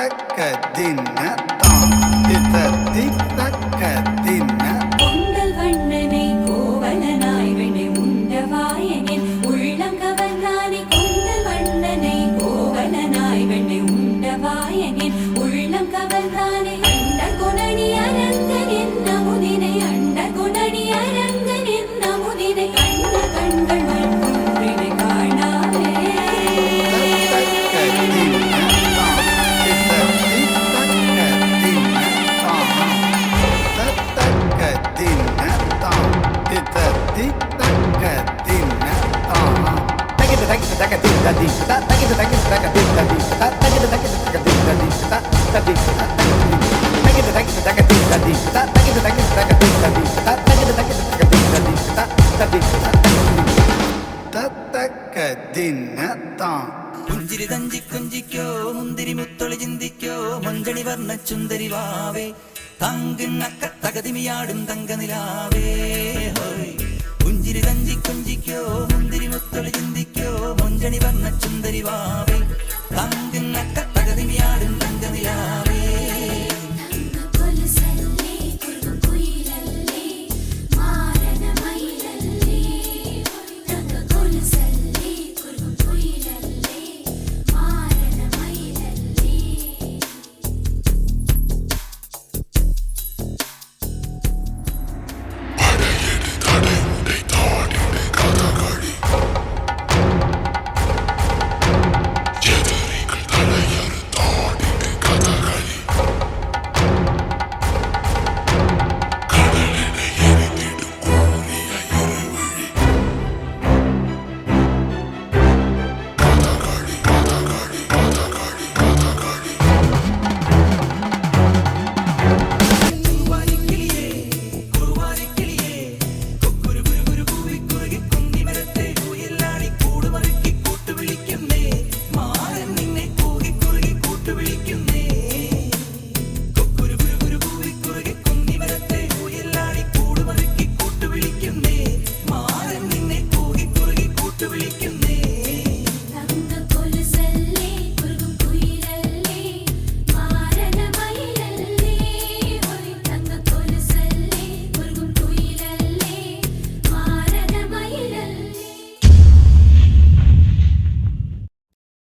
தக்க தின்ன தாம் தித்தத்தி தக்க தின்ன பொங்கல் வண்ணனை கோவலனாய் வெண்ணை உண்டவாயனில் உள்ளம் கவர்ந்தானே கொண்டல் வண்ணனை கோவலனாய் வெண்ணை உண்டவாயனில் உள்ளம் கவர்ந்தானே அண்ட குணனி அரங்கன் என்ன முதினை அண்ட குணனி அரங்கன் என்ன முதினை கண்ட கண்கள் மன்றினை காணாவே പുഞ്ചിരി തഞ്ചി കുഞ്ചിക്കോ മുന്തിരി മുത്തൊളി ചിന്തിക്കോ മഞ്ചണി വർണ്ണ ചുന്ദരി വാവേ തങ്കിണ്ണക്ക തകതിമിയാടും തങ്കനിലാവേ പുഞ്ചിരി തഞ്ചി കുഞ്ചിക്കോ മുന്തിരി മുത്തൊളി ചിന്തിക്കോ മഞ്ചണി വർണ്ണ ചുന്ദരി വാവേ